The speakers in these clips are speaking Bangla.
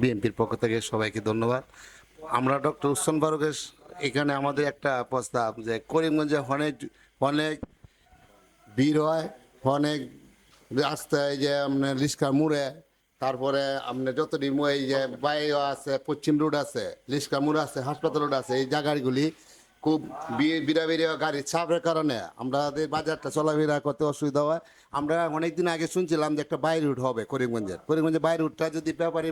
বিএনপির পক্ষ থেকে সবাইকে ধন্যবাদ। আমরা ডক্টর উসমান ফারুকের এখানে আমাদের একটা প্রস্তাব যে করিমগঞ্জে অনেক অনেক ভিড় হয়, অনেক রাস্তায় যে আপনার লিস্কার মুড়ে, তারপরে আপনার যতটি এই যে বাইরে আছে, পশ্চিম রোড আছে, লিস্কার মুড়ে আছে, হাসপাতাল রোড আছে, এই জায়গাগুলি খুব বিড়াবিড়ি গাড়ির চাপের কারণে আমাদের বাজারটা চলাফেরা করতে অসুবিধা হয়। আমরা অনেকদিন আগে শুনছিলাম যে একটা বাই রুট হবে করিমগঞ্জের বাই রুটটা যদি ব্যাপারী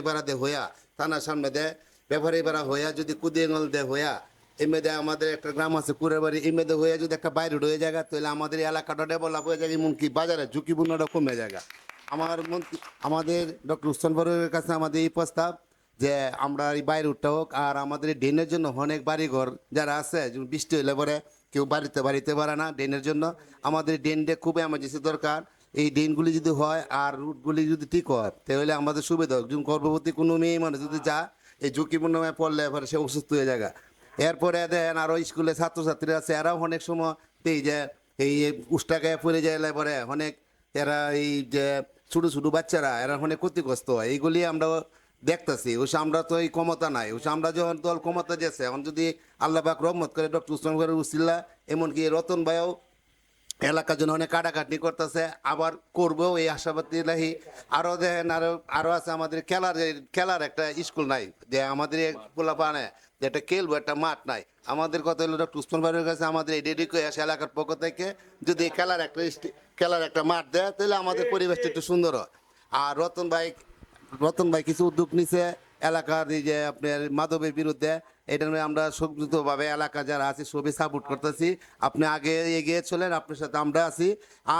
পাড়া দে হইয়া থানার সামনে দেয়, ব্যাপারী পাড়া হইয়া যদি কুদিয়াঙ্গল দে হইয়া এমএদে আমাদের একটা গ্রাম আছে কুড়েবাড়ি, এমএদে হয়ে যদি একটা বাইরে হয়ে জায়গা, তাহলে আমাদের এলাকাটা ডেভেলপ হয়ে যায়, এমনকি বাজারে ঝুঁকিপূর্ণটা কমে জায়গা। আমাদের ডক্টর উসমান ফারুকের কাছে আমাদের এই প্রস্তাব যে আমরা এই বাইরে উঠতে হোক, আর আমাদের এই ড্রেনের জন্য অনেক বাড়িঘর যারা আছে, যেমন বৃষ্টি হলে পরে কেউ বাড়িতে পারে না, ড্রেনের জন্য আমাদের ড্রেনটা খুব এমার্জেন্সি দরকার। এই ড্রেনগুলি যদি হয় আর রুটগুলি যদি ঠিক হয়, তাহলে আমাদের সুবিধা হোক। যেমন গর্ভবতী কোনো মেয়ে মানুষ যদি যা এই ঝুঁকিপূর্ণ পড়লে এবার সে অসুস্থ হয়ে যায়। এরপরে দেখেন আরও স্কুলে ছাত্রছাত্রীরা আছে, এরাও অনেক সময় এই যে এই উষ্টাকে পড়ে যায় পরে অনেক, এরা এই যে ছোটো ছোটো বাচ্চারা এরা অনেক ক্ষতিগ্রস্ত হয়। এইগুলি আমরা দেখতেছি। ওই আমরা তো এই ক্ষমতা নাই, ওই আমরা যখন দল ক্ষমতা দিয়েছে, এখন যদি আল্লাহ পাক রহমত করে ডক্টর উসমান ফারুক উসিল্লা, এমনকি রতন ভাইও এলাকার জন্য অনেক কাটাকাটি করতেছে, আবার করবো এই আশাবাদী লাহি। আরও দেখেন আরও আছে আমাদের খেলার একটা স্কুল নাই, যে আমাদের পোলা পানে যেটা খেলবো একটা মাঠ নাই। আমাদের কথা হলো ডক্টর উসমান ফারুকের কাছে আমাদের এই ডেডিকেশন এলাকার পক্ষ থেকে যদি খেলার একটা মাঠ দেয়, তাহলে আমাদের পরিবেশটা একটু সুন্দর হয়। আর রতন ভাই কিছু উদ্যোগ নিছে এলাকার এই যে আপনার মাদকের বিরুদ্ধে, এটা নিয়ে আমরা সংযুক্তভাবে এলাকা যারা আছে সবই সাপোর্ট করতেছি। আপনি আগে এগিয়ে চলেন, আপনার সাথে আমরা আছি।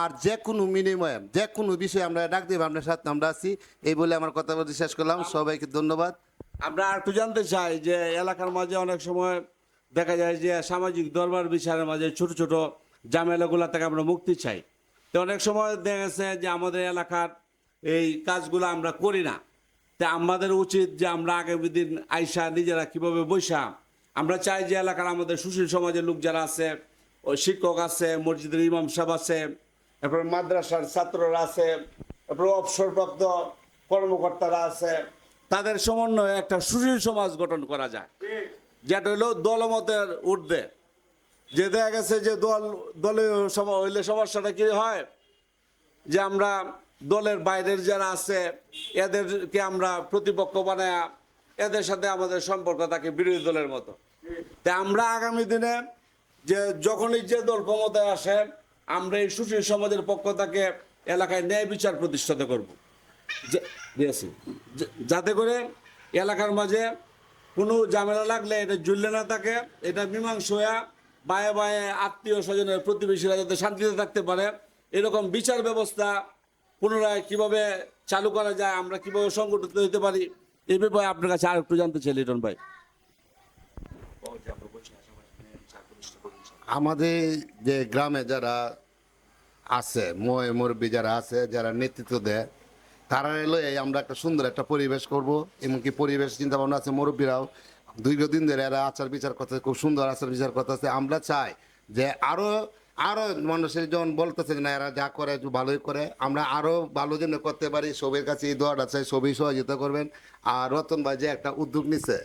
আর যে কোনো বিনিময়ে যে কোনো বিষয়ে আমরা ডাক দেব, আপনার সাথে আমরা আছি। এই বলে আমার কথা বলতে শেষ করলাম। সবাইকে ধন্যবাদ। আমরা একটু জানতে চাই যে এলাকার মাঝে অনেক সময় দেখা যায় যে সামাজিক দরবার বিচারের মাঝে ছোট ছোট ঝামেলাগুলো থেকে আমরা মুক্তি চাই। তো অনেক সময় দেখা গেছে যে আমাদের এলাকার এই কাজগুলো আমরা করি না। তা আমাদের উচিত যে আমরা আগামী দিন আইসা নিজেরা কিভাবে বৈশা, আমরা চাই যে এলাকার আমাদের সুশীল সমাজের লোক যারা আছে, ওই শিক্ষক আছে, মসজিদের ইমাম সাহেব আছে, এরপর মাদ্রাসার ছাত্ররা আছে, এরপর অবসরপ্রাপ্ত কর্মকর্তারা আছে, তাদের সমন্বয়ে একটা সুশীল সমাজ গঠন করা যায়, যেটা হলো দলমতের ঊর্ধ্বে। যে দেখা গেছে যে দলীয় হইলে সমস্যাটা কি হয়, যে আমরা দলের বাইরের যারা আছে এদেরকে আমরা প্রতিপক্ষ বানায়, এদের সাথে আমাদের সম্পর্ক থাকে বিরোধী দলের মতো। তাই আমরা আগামী দিনে যে যখনই যে দল ক্ষমতায় আসে, আমরা এই সুশীল সমাজের পক্ষ থেকে এলাকায় ন্যায় বিচার প্রতিষ্ঠা করব, যাতে করে এলাকার মাঝে কোনো ঝামেলা লাগলে এটা ঝুললে না থাকে, এটা মীমাংস হইয়া বায়ে বায়ে আত্মীয় স্বজনের প্রতিবেশীরা যাতে শান্তিতে থাকতে পারে, এরকম বিচার ব্যবস্থা পুনরায় কিভাবে চালু করা যায়, আমরা কিভাবে সংগঠিত হতে পারি, এই ব্যাপারে আপনার কাছে আর একটু জানতে চাই লিটন ভাই। আমাদের যে গ্রামে যারা আছে, মুরব্বী যারা আছে, যারা নেতৃত্ব দেয়, তারা এলো এই আমরা একটা সুন্দর একটা পরিবেশ করব। এমনকি পরিবেশ চিন্তা ভাবনা আছে, মুরব্বীরাও দীর্ঘদিন ধরে এরা আচার বিচার করতে, খুব সুন্দর আচার বিচার করতেছে। আমরা চাই যে আরও আরও মানুষের যখন বলতেছে না এরা যা করে একটু ভালোই করে, আমরা আরও ভালো যেন করতে পারি। সবের কাছে এই দোয়াটা চাই, সবই সহযোগিতা করবেন। আর রতন ভাই যে একটা উদ্যোগ নিছে,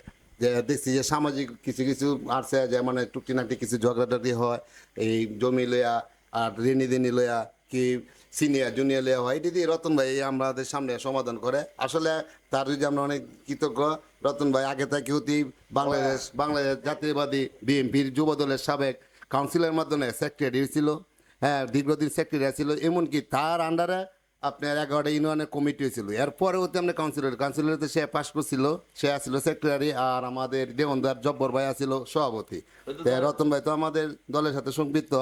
যে দেখছি যে সামাজিক কিছু কিছু আছে, যে মানে টুকটিনাটি কিছু ঝগড়াটাটি হয় এই জমি লইয়া আর ঋণী লইয়া, কি সিনিয়র জুনিয়র লইয়া হয়, এটি দিয়ে রতন ভাই আমাদের সামনে সমাধান করে। আসলে তার যদি আমরা অনেক কৃতজ্ঞ। রতন ভাই আগে থেকে অতি বাংলাদেশ জাতীয়বাদী বিএনপির যুব দলের সাবেক কাউন্সিলের মাধ্যমে সেক্রেটারি ছিল, হ্যাঁ দীর্ঘদিন সেক্রেটারি ছিল। এমনকি তার আন্ডারে আপনার 11টা ইউনিয়নের কমিটি হয়েছিল। এরপরে হতে আমরা কাউন্সিলরতে সে পাশ করছিল, সে আসছিল সেক্রেটারি, আর আমাদের দেবন্দার জব্বর ভাই আসছিল সভাপতি। রতন ভাই তো আমাদের দলের সাথে সম্পৃক্ত।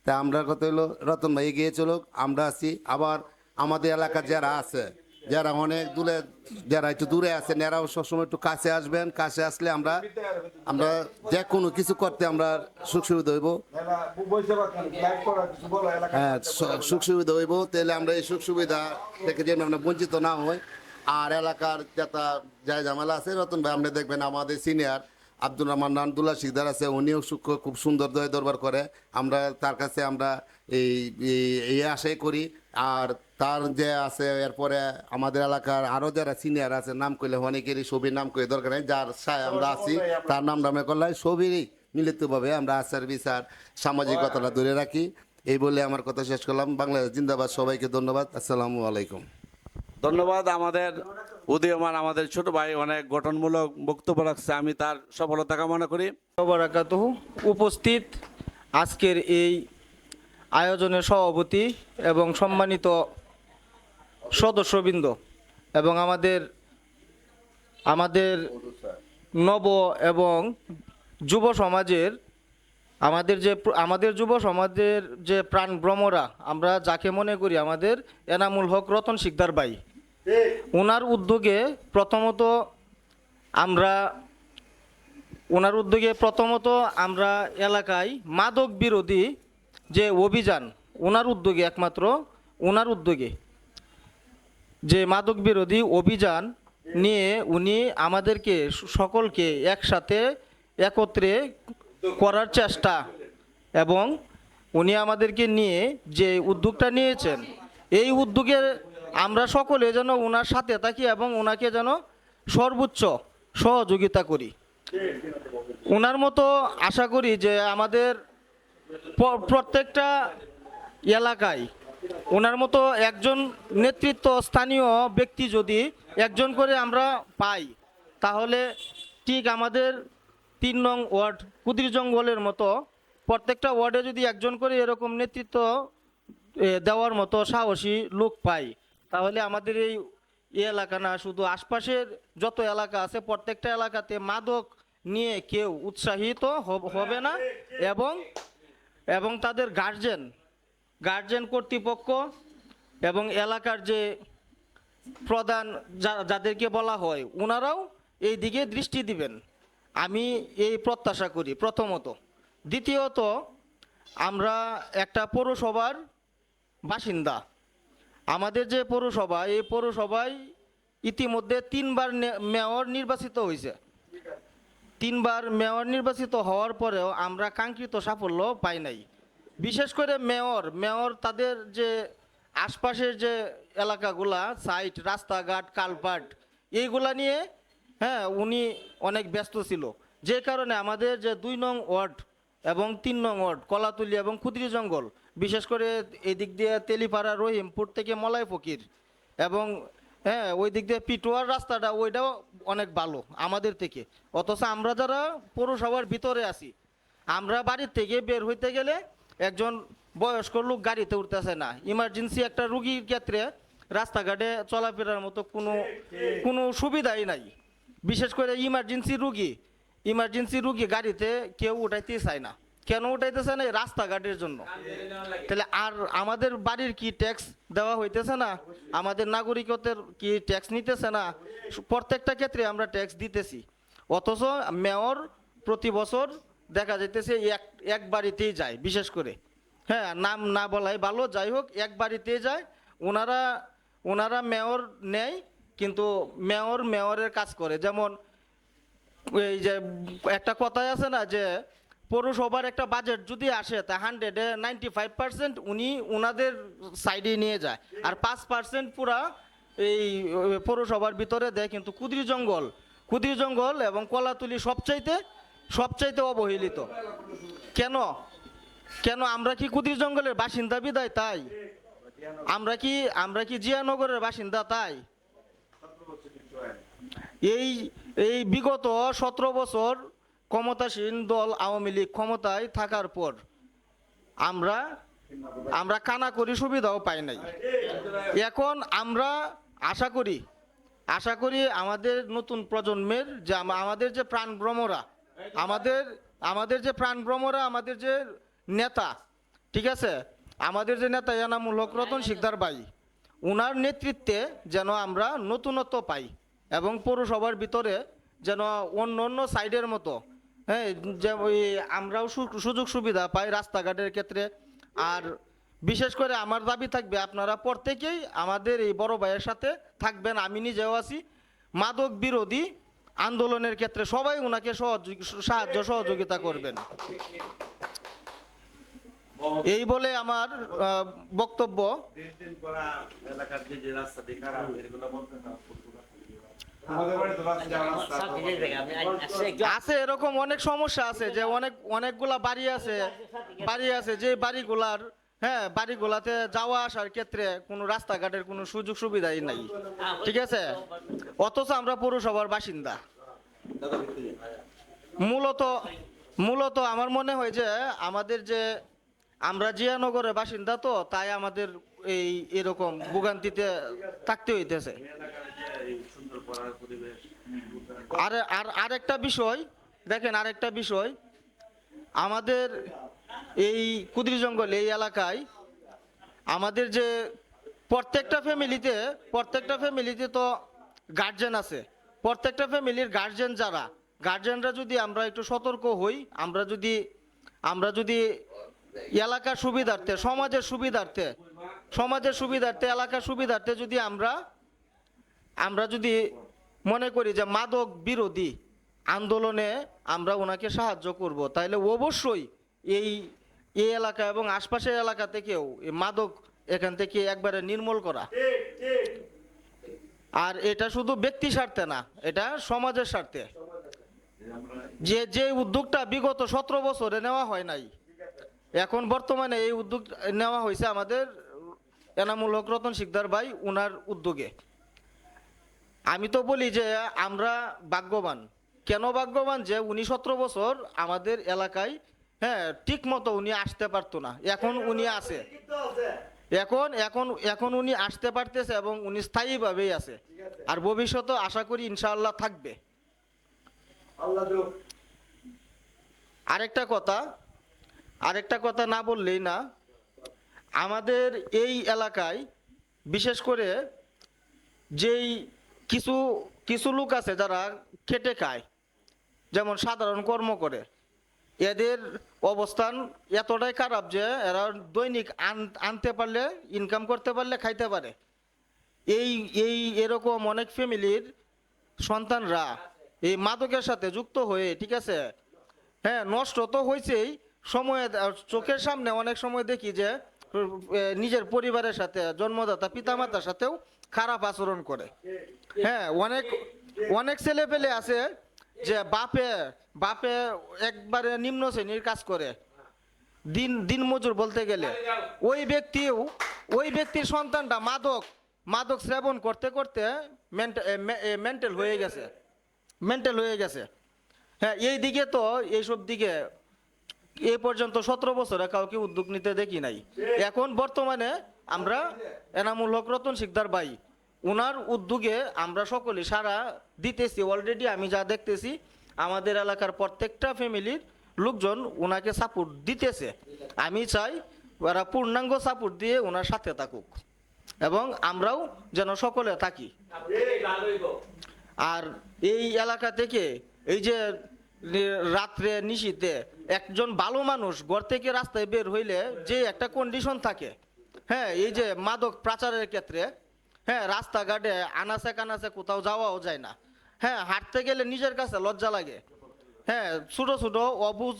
তা আমরা কথা হলো রতন ভাই এগিয়ে চলুক, আমরা আছি। আবার আমাদের এলাকার যারা আছে, যারা অনেক দূরে, যারা একটু দূরে আছেন, এরাও সবসময় একটু কাছে আসবেন। কাছে আসলে আমরা যে কোনো কিছু করতে আমরা সুখ সুবিধা হইব। হ্যাঁ, সুখ সুবিধা হইব, তাহলে আমরা এই সুখ সুবিধা থেকে যেন আমরা বঞ্চিত না হই। আর এলাকার যাতা যা ঝামেলা আছে, রতন ভাই আপনি দেখবেন আমাদের সিনিয়র, আব্দুর রহমান নান্দুল্লাহ শিকদার আছে, উনিও খুব সুন্দর দয় দরবার করে। আমরা তার কাছে আমরা এই আশাই করি। আর তার যে আছে এরপরে আমাদের এলাকার আরও যারা সিনিয়র আছে, নাম করলে অনেকেরই ছবির নাম করে দরকার নেই, যার সায় আমরা আছি তার নাম নামে করলে ছবিরই মিলিতভাবে আমরা আচার বিচার সামাজিকতাটা ধরে রাখি। এই বলে আমার কথা শেষ করলাম। বাংলাদেশ জিন্দাবাদ। সবাইকে ধন্যবাদ। আসসালামু আলাইকুম। ধন্যবাদ। আমাদের উদীয়মান আমাদের ছোট ভাই অনেক গঠনমূলক বক্তব্য রাখছে, আমি তার সফলতা কামনা করি। বারাকাতুহু। উপস্থিত আজকের এই আয়োজনের সভাপতি এবং সম্মানিত সদস্যবৃন্দ এবং আমাদের নব এবং যুব সমাজের আমাদের যুব সমাজের যে প্রাণভ্রমরা আমরা যাকে মনে করি আমাদের এনামুল হক রতন শিকদার ভাই, ওনার উদ্যোগে প্রথমত আমরা এলাকায় মাদক বিরোধী যে অভিযান ওনার উদ্যোগে যে মাদক বিরোধী অভিযান নিয়ে উনি আমাদেরকে সকলকে একত্রে করার চেষ্টা এবং উনি আমাদেরকে নিয়ে যে উদ্যোগটা নিয়েছেন, এই উদ্যোগে আমরা সকলে যেন ওনার সাথে থাকি এবং ওনাকে যেন সর্বোচ্চ সহযোগিতা করি। ওনার মতো আশা করি যে আমাদের প্রত্যেকটা এলাকায় ওনার মতো একজন স্থানীয় ব্যক্তি যদি একজন করে আমরা পাই, তাহলে ঠিক আমাদের 3 নং ওয়ার্ড কুদির জঙ্গলের মতো প্রত্যেকটা ওয়ার্ডে যদি একজন করে এরকম নেতৃত্ব দেওয়ার মতো সাহসী লোক পাই, তাহলে আমাদের এই এলাকা না, শুধু আশপাশের যত এলাকা আছে প্রত্যেকটা এলাকাতে মাদক নিয়ে কেউ উৎসাহিত হবে না এবং তাদের গার্জেন কর্তৃপক্ষ এবং এলাকার যে প্রধান যাদেরকে বলা হয় ওনারাও এই দিকে দৃষ্টি দিবেন, আমি এই প্রত্যাশা করি প্রথমত। দ্বিতীয়ত, আমরা একটা পৌরসভার বাসিন্দা। আমাদের যে পৌরসভা, এই পৌরসভায় ইতিমধ্যে 3বার মেয়র নির্বাচিত হয়েছে। 3বার মেয়র নির্বাচিত হওয়ার পরেও আমরা কাঙ্ক্ষিত সাফল্য পাই নাই। বিশেষ করে মেয়র তাদের যে আশপাশের যে এলাকাগুলা, সাইট, রাস্তাঘাট, কালভার্ট, এইগুলা নিয়ে উনি অনেক ব্যস্ত ছিল, যে কারণে আমাদের যে 2 নং ওয়ার্ড এবং 3 নং ওয়ার্ড কলাতুলি এবং ক্ষুদ্রি জঙ্গল, বিশেষ করে এদিক দিয়ে তেলিপাড়া, রহিমপুর থেকে মলাই ফকির এবং ওই দিক দিয়ে পিটুয়ার রাস্তাটা, ওইটাও অনেক ভালো আমাদের থেকে। অথচ আমরা যারা পৌরসভার ভিতরে আছি, আমরা বাড়ির থেকে বের হইতে গেলে একজন বয়স্ক লোক গাড়িতে উঠতেছে না, ইমার্জেন্সি একটা রুগীর ক্ষেত্রে রাস্তাঘাটে চলাফেরার মতো কোনো সুবিধাই নাই। বিশেষ করে ইমার্জেন্সি রুগী গাড়িতে কেউ উঠাইতে চায় না। কেন উঠাইতে চায় না? রাস্তাঘাটের জন্য। তাহলে আর আমাদের বাড়ির কি ট্যাক্স দেওয়া হইতেছে না? আমাদের নাগরিকত্বের কি ট্যাক্স নিতেছে না? প্রত্যেকটা ক্ষেত্রে আমরা ট্যাক্স দিতেছি, অথচ মেয়র প্রতি বছর দেখা যাইতেছে এক বাড়িতেই যায়। বিশেষ করে নাম না বলাই ভালো, যাই হোক, এক বাড়িতেই যায়। ওনারা মেয়র নেয়, কিন্তু মেয়রের কাজ করে। যেমন এই যে একটা কথাই আছে না, যে পৌরসভার একটা বাজেট যদি আসে তা 100-এ 95% উনি ওনাদের সাইডে নিয়ে যায়, আর 5% পুরা এই পৌরসভার ভিতরে দেয়। কিন্তু ক্ষুদ্রি জঙ্গল এবং কলাতুলি সবচাইতে অবহেলিত। কেন আমরা কি ক্ষুদ্রি জঙ্গলের বাসিন্দা বিদায় তাই? আমরা কি জিয়ানগরের বাসিন্দা তাই? এই বিগত 17 বছর ক্ষমতাসীন দল আওয়ামী লীগ ক্ষমতায় থাকার পর আমরা কানাকড়ি সুবিধাও পাই নাই। এখন আমরা আশা করি আমাদের নতুন প্রজন্মের যে আমাদের যে প্রাণভ্রমরা, আমাদের যে নেতা, ঠিক আছে, আমাদের যে নেতা এনামুল হক রতন শিকদার ভাই, ওনার নেতৃত্বে যেন আমরা নতুনত্ব পাই এবং পৌরসভার ভিতরে যেন অন্য সাইডের মতো যে আমরাও সুযোগ সুবিধা পাই রাস্তাঘাটের ক্ষেত্রে। আর বিশেষ করে আমার দাবি থাকবে, আপনারা প্রত্যেকেই আমাদের এই বড় ভাইয়ের সাথে থাকবেন। আমি নিজেও আছি। মাদক বিরোধী আন্দোলনের ক্ষেত্রে সবাই ওনাকে সাহায্য সহযোগিতা করবেন। এই বলে আমার বক্তব্য। আছে এরকম অনেক সমস্যা আছে, যে অনেকগুলা বাড়ি আছে যে বাড়িগুলার, হ্যাঁ, বাড়িগুলাতে যাওয়া আসার ক্ষেত্রে কোনো রাস্তাঘাটের কোনো সুযোগ সুবিধাই নাই, ঠিক আছে, অথচ আমরা পৌরসভার বাসিন্দা। মূলত আমার মনে হয় যে আমাদের যে আমরা জিয়ানগরের বাসিন্দা, তো তাই আমাদের এরকম ভোগান্তিতে থাকতে হইতেছে। আরেকটা বিষয় দেখেন, আরেকটা বিষয়, আমাদের এই কুদরি জঙ্গল এই এলাকায় আমাদের যে প্রত্যেকটা ফ্যামিলিতে তো গার্জেন আছে। প্রত্যেকটা ফ্যামিলির গার্জেনরা যদি আমরা একটু সতর্ক হই, আমরা যদি এলাকার সুবিধার্থে, সমাজের সুবিধার্থে এলাকার সুবিধার্থে যদি আমরা যদি মনে করি যে মাদক বিরোধী আন্দোলনে আমরা ওনাকে সাহায্য করব, তাহলে অবশ্যই এই এলাকা এবং আশপাশের এলাকা থেকেও এই মাদক এখান থেকে একবারে নির্মূল করা। আর এটা শুধু ব্যক্তি স্বার্থে না, এটা সমাজের স্বার্থে। যে উদ্যোগটা বিগত 17 বছরে নেওয়া হয় নাই, এখন বর্তমানে এই উদ্যোগ নেওয়া হয়েছে আমাদের এনামুল হক রতন শিকদার ভাই উনার উদ্যোগে। আমি তো বলি যে আমরা ভাগ্যবান। কেন ভাগ্যবান? যে উনি 17 বছর আমাদের এলাকায়, হ্যাঁ, ঠিক মতো উনি আসতে পারতো না, এখন উনি আছে, এখন উনি আসতে পারতেছে এবং উনি স্থায়ীভাবেই আছে, আর ভবিষ্যতে আশা করি ইনশাআল্লাহ থাকবে। আরেকটা কথা না বললেই না, আমাদের এই এলাকায় বিশেষ করে যেই কিছু লোক আছে যারা খেটে খায়, যেমন সাধারণ কর্ম করে, এদের অবস্থান এতটাই খারাপ যে এরা দৈনিক আনতে পারলে, ইনকাম করতে পারলে খাইতে পারে। এরকম অনেক ফ্যামিলির সন্তানরা এই মাদকের সাথে যুক্ত হয়ে, ঠিক আছে, হ্যাঁ, নষ্ট তো হয়েছেই, চোখের সামনে অনেক সময় দেখি যে নিজের পরিবারের সাথে, জন্মদাতা পিতামাতার সাথেও খারাপ আচরণ করে। হ্যাঁ, অনেক ছেলে পেলে আছে যে বাপে একবারে নিম্ন শ্রেণীর কাজ করে, দিন মজুর বলতে গেলে। ওই ব্যক্তির সন্তানটা মাদক সেবন করতে করতে মেন্টাল হয়ে গেছে। হ্যাঁ, এই দিকে তো এইসব দিকে এই পর্যন্ত 17 বছরে কাউকে উদ্যোগ নিতে দেখি নাই। এখন বর্তমানে আমরা এনামুল হক রতন শিকদার ভাই ওনার উদ্যোগে আমরা সকলে সারা দিতেছি। অলরেডি আমি যা দেখতেছি আমাদের এলাকার প্রত্যেকটা ফ্যামিলির লোকজন ওনাকে সাপোর্ট দিতেছে। আমি চাই ওরা পূর্ণাঙ্গ সাপোর্ট দিয়ে ওনার সাথে থাকুক এবং আমরাও যেন সকলে থাকি। আর এই এলাকা থেকে এই যে রাত্রে নিশীতে একজন ভালো মানুষ ঘর থেকে রাস্তায় বের হইলে যে একটা কন্ডিশন থাকে, হ্যাঁ, এই যে মাদক পাচারের ক্ষেত্রে, হ্যাঁ, রাস্তাঘাটে আনাচে কানাচে কোথাও যাওয়াও যায় না, হ্যাঁ, হাঁটতে গেলে নিজের কাছে লজ্জা লাগে। হ্যাঁ, ছোট অবুঝ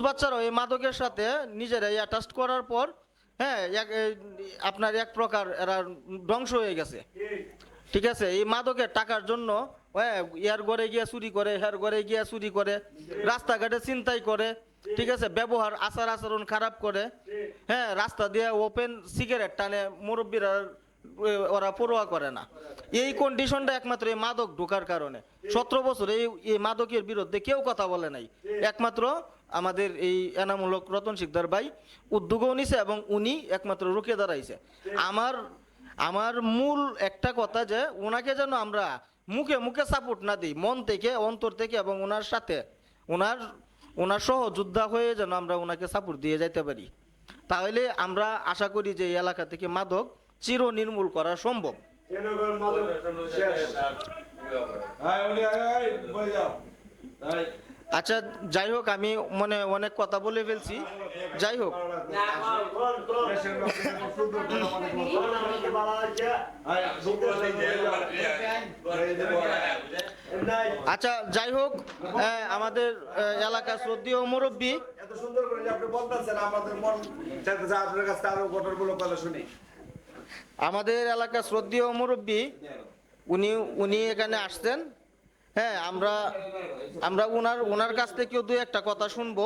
বাচ্চারা এই মাদকের সাথে নিজেরাই অ্যাটাচ করার পর, হ্যাঁ, আপনার এক প্রকার এরা ধ্বংস হয়ে গেছে, ঠিক আছে। এই মাদকের টাকার জন্য ইয়ার ঘরে গিয়ে চুরি করে, হের ঘরে গিয়ে চুরি করে, রাস্তাঘাটে ছিনতাই করে, ঠিক আছে, ব্যবহার আচরণ খারাপ করে, হ্যাঁ, রাস্তা দিয়ে ওপেন সিগারেট টানে, মুরব্বীরা ওরা পরোয়া করে না। এই কন্ডিশনটা একমাত্র এই মাদক ঢোকার কারণে। 17 বছর এই মাদকের বিরুদ্ধে কেউ কথা বলে নাই, একমাত্র আমাদের এই এনামুল হক রতন শিকদার ভাই উদ্যোগও নিছে এবং উনি একমাত্র রুখে দাঁড়াইছে। আমার মূল একটা কথা যে ওনাকে যেন আমরা মুখে সাপোর্ট না দিই, মন থেকে, অন্তর থেকে, এবং ওনার সাথে ওনার সহযোদ্ধা হয়ে যেন আমরা ওনাকে সাপোর্ট দিয়ে যাইতে পারি। তাহলে আমরা আশা করি যে এই এলাকা থেকে মাদক চির নির্মূল করা সম্ভব। আচ্ছা, যাই হোক, আমি মনে অনেক কথা বলে ফেলছি। যাই হোক, আচ্ছা যাই হোক, আমাদের এলাকার শ্রদ্ধেয় মুরব্বী, এত সুন্দর করে যে আপনি বলতেছেন, আমাদের মন চাইতেছে আপনার কাছে আরো ঘটনাগুলো কথা শুনি। আমাদের এলাকার শ্রদ্ধেয় মুরব্বী উনি এখানে আসছেন। হ্যাঁ, আমরা ওনার কাছ থেকেও দু একটা কথা শুনবো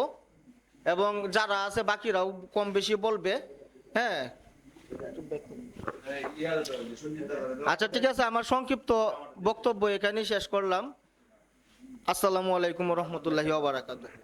এবং যারা আছে বাকিরাও কম বেশি বলবে। হ্যাঁ, আচ্ছা ঠিক আছে, আমার সংক্ষিপ্ত বক্তব্য এখানেই শেষ করলাম। আসসালামু আলাইকুম রহমতুল্লাহি ওয়া বারাকাতুহু।